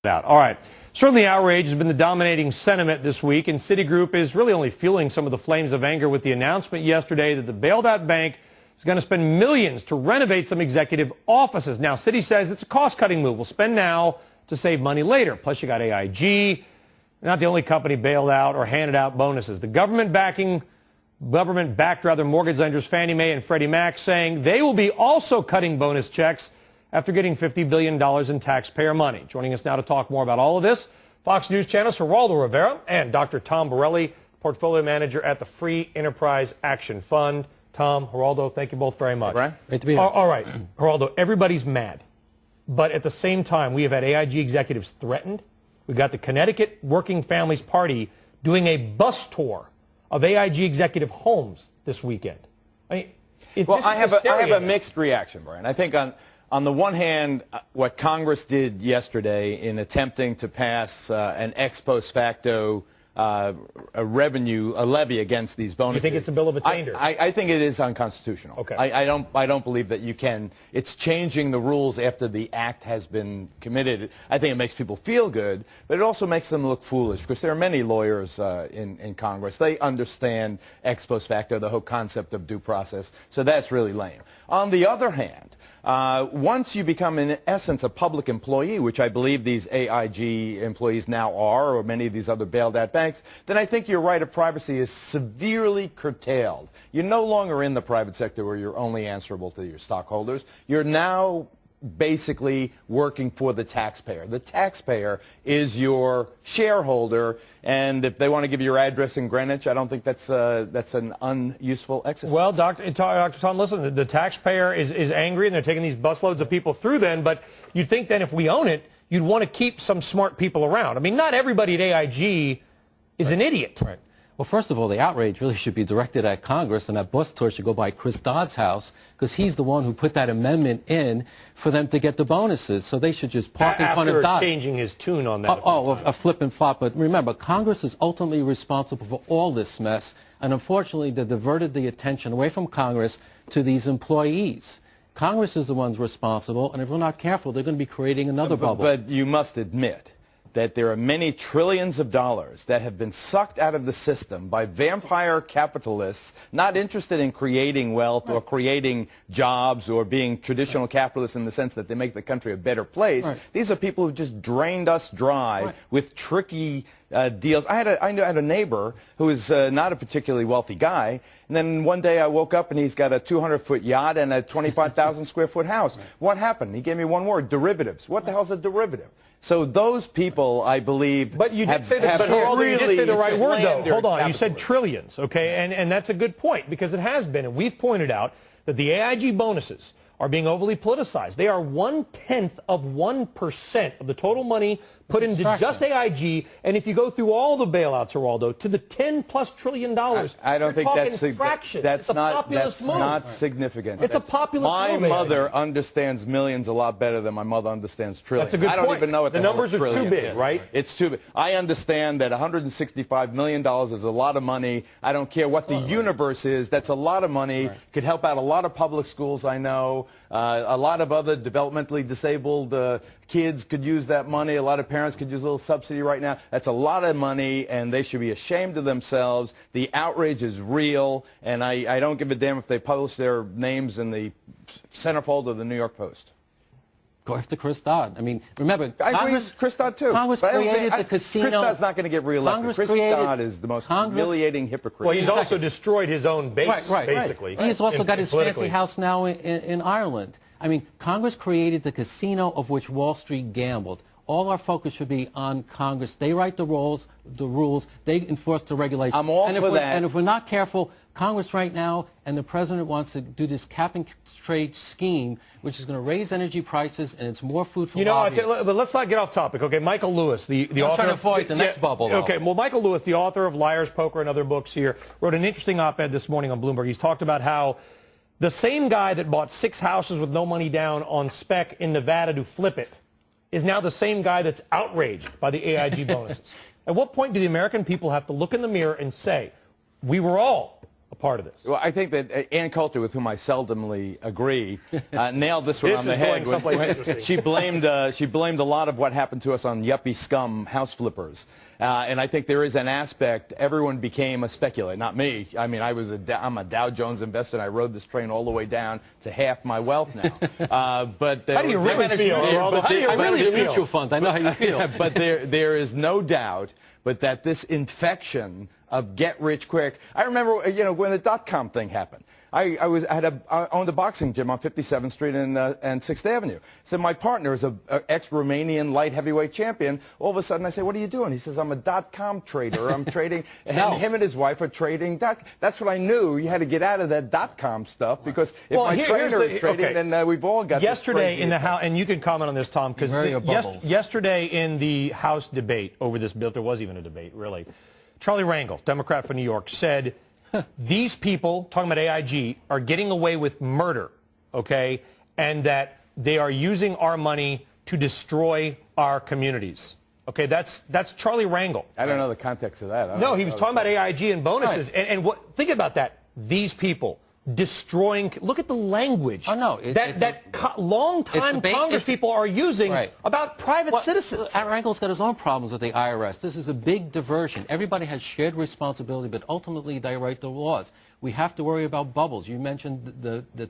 out. All right. Certainly outrage has been the dominating sentiment this week, and Citigroup is really only fueling some of the flames of anger with the announcement yesterday that the bailed-out bank is going to spend millions to renovate some executive offices. Now, Citi says it's a cost-cutting move. We'll spend now to save money later. Plus, you got AIG. They're not the only company bailed out or handed out bonuses. The government-backed mortgage lenders Fannie Mae and Freddie Mac saying they will be also cutting bonus checks after getting $50 billion in taxpayer money. Joining us now to talk more about all of this, Fox News Channel's Geraldo Rivera and Dr. Tom Borelli, portfolio manager at the Free Enterprise Action Fund. Tom, Geraldo, thank you both very much. Right. Great to be here. All right, Geraldo, everybody's mad. But at the same time, we have had AIG executives threatened. We've got the Connecticut Working Families Party doing a bus tour of AIG executive homes this weekend. I mean, well, I have a mixed reaction, Brian. I think on the one hand, what Congress did yesterday in attempting to pass an ex post facto a levy against these bonuses. You think it's a bill of attainder? I think it is unconstitutional. Okay. I don't believe that you can. It's changing the rules after the act has been committed. I think it makes people feel good, but it also makes them look foolish because there are many lawyers in Congress. They understand ex post facto, the whole concept of due process. So that's really lame. On the other hand, once you become, in essence, a public employee, which I believe these AIG employees now are, or many of these other bailed-out banks, then I think your right of privacy is severely curtailed. You're no longer in the private sector where you're only answerable to your stockholders. You're now basically working for the taxpayer. The taxpayer is your shareholder, and if they want to give you your address in Greenwich, I don't think that's an unuseful exercise. Well, Dr. Tom, listen, the taxpayer is angry, and they're taking these busloads of people through then, but you'd think then if we own it, you'd want to keep some smart people around. I mean, not everybody at AIG is an idiot. Right. Well, first of all, the outrage really should be directed at Congress, and that bus tour should go by Chris Dodd's house because he's the one who put that amendment in for them to get the bonuses. So they should just park in front of Dodd. After changing his tune on that. A flip and flop. But remember, Congress is ultimately responsible for all this mess, and unfortunately, they diverted the attention away from Congress to these employees. Congress is the ones responsible, and if we're not careful, they're going to be creating another bubble. But you must admit that there are many trillions of dollars that have been sucked out of the system by vampire capitalists not interested in creating wealth or creating jobs or being traditional capitalists in the sense that they make the country a better place. Right. These are people who just drained us dry with tricky deals. I had a neighbor who is not a particularly wealthy guy, and then one day I woke up and he's got a 200-foot yacht and a 25,000 square foot house. What happened? He gave me one word: derivatives. What the hell's a derivative? So those people, I believe, but you did say that. But really you did say the right word, though. Hold on, you said trillions, okay, and that's a good point because it has been, and we've pointed out that the AIG bonuses are being overly politicized. They are 1/10 of 1% of the total money put into just AIG, and if you go through all the bailouts, Geraldo, to the $10+ trillion, I don't think that's fractions. That's not significant. It's a populist move. My mother understands millions a lot better than my mother understands trillions. That's a good point. I don't even know what the numbers are too big, right? It's too big. I understand that $165 million is a lot of money. I don't care what the universe is. That's a lot of money. Right. Could help out a lot of public schools I know. A lot of other developmentally disabled kids could use that money. A lot of parents could use a little subsidy right now. That's a lot of money, and they should be ashamed of themselves. The outrage is real, and I don't give a damn if they publish their names in the centerfold of the New York Post. Go after Chris Dodd. I mean, remember, Congress, Chris Dodd too. Congress created the casino. Chris Dodd's not going to get reelected. Chris Dodd is the most humiliating hypocrite. Well, he's also destroyed his own base, basically. He's also got his fancy house now in Ireland. I mean, Congress created the casino of which Wall Street gambled. All our focus should be on Congress. They write the rules. They enforce the regulations. I'm all for that. And if we're not careful, Congress right now and the president wants to do this cap and trade scheme, which is going to raise energy prices, and it's more food for lobbyists. But let's not get off topic. Okay, Michael Lewis, the author. I'm trying to avoid the next bubble. Though. Okay, well, Michael Lewis, the author of Liar's Poker and other books here, wrote an interesting op-ed this morning on Bloomberg. He's talked about how the same guy that bought 6 houses with no money down on spec in Nevada to flip it is now the same guy that's outraged by the AIG bonuses. At what point do the American people have to look in the mirror and say, we were all a part of this? Well, I think that Ann Coulter, with whom I seldomly agree, nailed this one This on the is head. going someplace interesting. She blamed a lot of what happened to us on yuppie scum house flippers. And I think there is an aspect, everyone became a speculator, not me. I mean, I'm a Dow Jones investor, and I rode this train all the way down to half my wealth now. How do you really feel? How do you really feel? Mutual fund. I know how you feel. But there is no doubt but that this infection of get rich quick. I remember, when the dot-com thing happened. I owned a boxing gym on 57th Street and 6th Avenue. So my partner is an ex-Romanian light heavyweight champion. All of a sudden I say, what are you doing? He says, I'm a dot-com trader. I'm trading. And him and his wife are trading. That's what I knew. You had to get out of that dot-com stuff, because if my trainer is trading, then we've all got yesterday in the House, and you can comment on this, Tom, because yesterday in the House debate over this bill, if there was even a debate, really, Charlie Rangel, Democrat from New York, said, these people, talking about AIG, are getting away with murder, okay, and that they are using our money to destroy our communities. Okay, that's Charlie Rangel. I don't know the context of that. No, he was talking about AIG and bonuses. Right. And think about that. These people destroying. Look at the language. Oh, no. Long-time Congress people are using about private citizens. Rangel's got his own problems with the IRS. This is a big diversion. Everybody has shared responsibility, but ultimately they write the laws. We have to worry about bubbles. You mentioned the